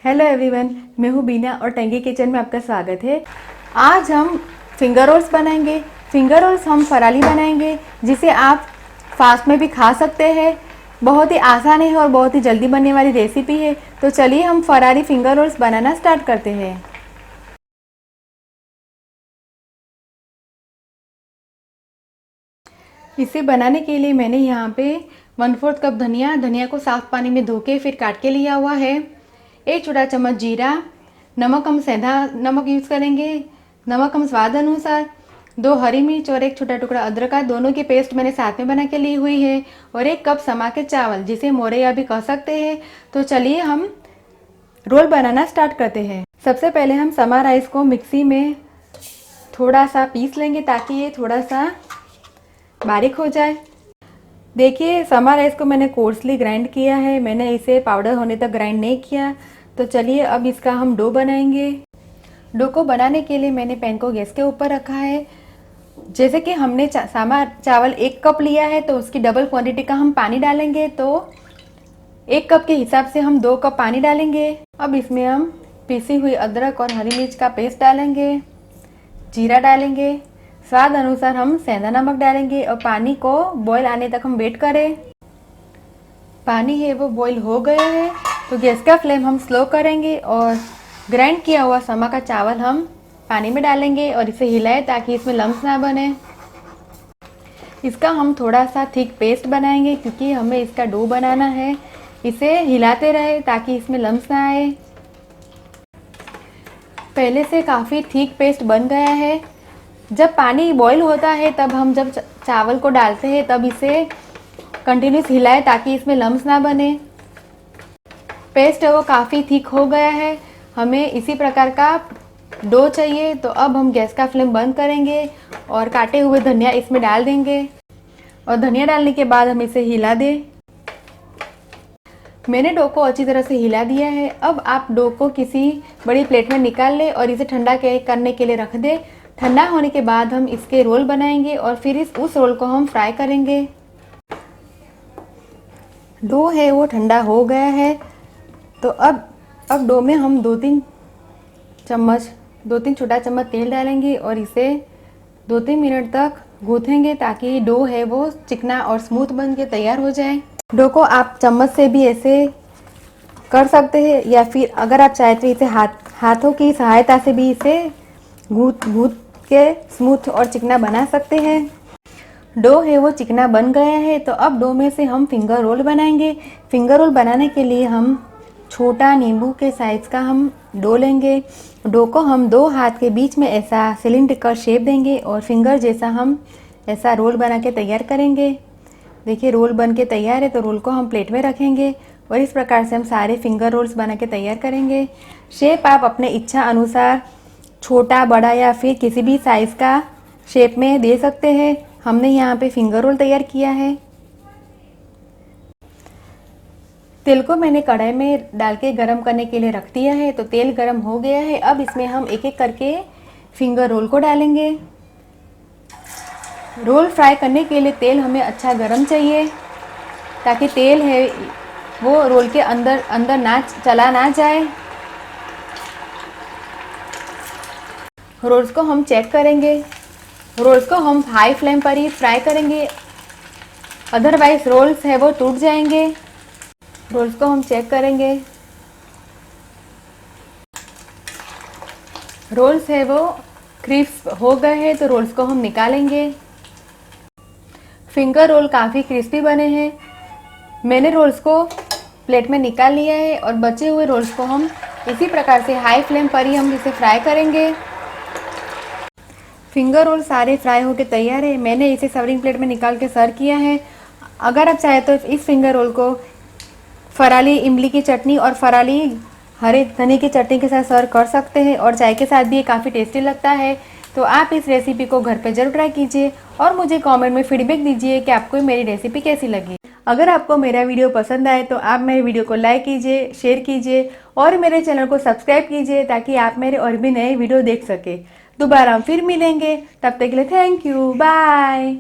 Hello everyone, मैं हूँ बीना और टंगी किचन में आपका स्वागत है। आज हम फिंगर रोल्स बनाएंगे। फिंगर रोल्स हम फराली बनाएंगे जिसे आप फास्ट में भी खा सकते हैं। बहुत ही आसान है और बहुत ही जल्दी बनने वाली रेसिपी है। तो चलिए हम फरारी फिंगर रोल्स बनाना स्टार्ट करते हैं। इसे बनाने के लिए मैंने यहाँ पे 1/4 कप धनिया को साफ पानी में धो के फिर काट के लिया हुआ है। 1 छोटा चम्मच जीरा, नमक हम सेंधा नमक यूज़ करेंगे, नमक हम स्वाद अनुसार, 2 हरी मिर्च और 1 छोटा टुकड़ा अदरक का, दोनों की पेस्ट मैंने साथ में बना के ली हुई है, और 1 कप समा के चावल जिसे मोरैया भी कह सकते हैं। तो चलिए हम रोल बनाना स्टार्ट करते हैं। सबसे पहले हम समा राइस को मिक्सी में थोड़ा सा पीस लेंगे ताकि ये थोड़ा सा बारीक हो जाए। देखिए, समा राइस को मैंने कोर्सली ग्राइंड किया है, मैंने इसे पाउडर होने तक ग्राइंड नहीं किया। तो चलिए अब इसका हम डो बनाएंगे। डो को बनाने के लिए मैंने पैन को गैस के ऊपर रखा है। जैसे कि हमने समा चावल 1 कप लिया है तो उसकी डबल क्वांटिटी का हम पानी डालेंगे। तो 1 कप के हिसाब से हम 2 कप पानी डालेंगे। अब इसमें हम पीसी हुई अदरक और हरी मिर्च का पेस्ट डालेंगे, जीरा डालेंगे, स्वाद अनुसार हम सेंधा नमक डालेंगे और पानी को बॉईल आने तक हम वेट करें। पानी है वो बॉईल हो गए हैं तो गैस का फ्लेम हम स्लो करेंगे और ग्राइंड किया हुआ समा का चावल हम पानी में डालेंगे और इसे हिलाएं ताकि इसमें लम्स ना बने। इसका हम थोड़ा सा थिक पेस्ट बनाएंगे क्योंकि हमें इसका डो बनाना है। इसे हिलाते रहे ताकि इसमें लम्स ना आए। पहले से काफ़ी थिक पेस्ट बन गया है। जब पानी बॉईल होता है तब हम जब चावल को डालते हैं तब इसे कंटिन्यूस हिलाएं ताकि इसमें लम्स ना बने। पेस्ट है वो काफ़ी थिक हो गया है, हमें इसी प्रकार का डो चाहिए। तो अब हम गैस का फ्लेम बंद करेंगे और काटे हुए धनिया इसमें डाल देंगे और धनिया डालने के बाद हम इसे हिला दें। मैंने डो को अच्छी तरह से हिला दिया है। अब आप डो को किसी बड़ी प्लेट में निकाल लें और इसे ठंडा करने के लिए रख दें। ठंडा होने के बाद हम इसके रोल बनाएंगे और फिर उस रोल को हम फ्राई करेंगे। डो है वो ठंडा हो गया है तो अब डो में हम 2-3 छोटा चम्मच तेल डालेंगे और इसे 2-3 मिनट तक गूँथेंगे ताकि डो है वो चिकना और स्मूथ बन के तैयार हो जाए। डो को आप चम्मच से भी ऐसे कर सकते हैं या फिर अगर आप चाहे तो इसे हाथों की सहायता से भी इसे गूँथ के स्मूथ और चिकना बना सकते हैं। डो है वो चिकना बन गया है तो अब डो में से हम फिंगर रोल बनाएंगे। फिंगर रोल बनाने के लिए हम छोटा नींबू के साइज का हम डो लेंगे। डो को हम 2 हाथ के बीच में ऐसा सिलिंड्रिकल शेप देंगे और फिंगर जैसा हम ऐसा रोल बना के तैयार करेंगे। देखिए, रोल बन के तैयार है तो रोल को हम प्लेट में रखेंगे और इस प्रकार से हम सारे फिंगर रोल्स बना के तैयार करेंगे। शेप आप अपने इच्छा अनुसार छोटा, बड़ा या फिर किसी भी साइज़ का शेप में दे सकते हैं। हमने यहाँ पे फिंगर रोल तैयार किया है। तेल को मैंने कढ़ाई में डाल के गरम करने के लिए रख दिया है तो तेल गरम हो गया है। अब इसमें हम एक एक करके फिंगर रोल को डालेंगे। रोल फ्राई करने के लिए तेल हमें अच्छा गरम चाहिए ताकि तेल है वो रोल के अंदर ना चला ना जाए। रोल्स को हम चेक करेंगे। रोल्स को हम हाई फ्लेम पर ही फ्राई करेंगे, अदरवाइज रोल्स है वो टूट जाएंगे। रोल्स को हम चेक करेंगे। रोल्स है वो क्रिस्प हो गए हैं तो रोल्स को हम निकालेंगे। फिंगर रोल काफ़ी क्रिस्पी बने हैं। मैंने रोल्स को प्लेट में निकाल लिया है और बचे हुए रोल्स को हम इसी प्रकार से हाई फ्लेम पर ही हम इसे फ्राई करेंगे। फिंगर रोल सारे फ्राई होके तैयार है। मैंने इसे सर्विंग प्लेट में निकाल के सर्व किया है। अगर आप चाहे तो इस फिंगर रोल को फराली इमली की चटनी और फराली हरे धनी की चटनी के साथ सर्व कर सकते हैं और चाय के साथ भी ये काफ़ी टेस्टी लगता है। तो आप इस रेसिपी को घर पे जरूर ट्राई कीजिए और मुझे कमेंट में फीडबैक दीजिए कि आपको मेरी रेसिपी कैसी लगी। अगर आपको मेरा वीडियो पसंद आए तो आप मेरे वीडियो को लाइक कीजिए, शेयर कीजिए और मेरे चैनल को सब्सक्राइब कीजिए ताकि आप मेरे और भी नए वीडियो देख सके। दोबारा हम फिर मिलेंगे, तब तक के लिए थैंक यू, बाय।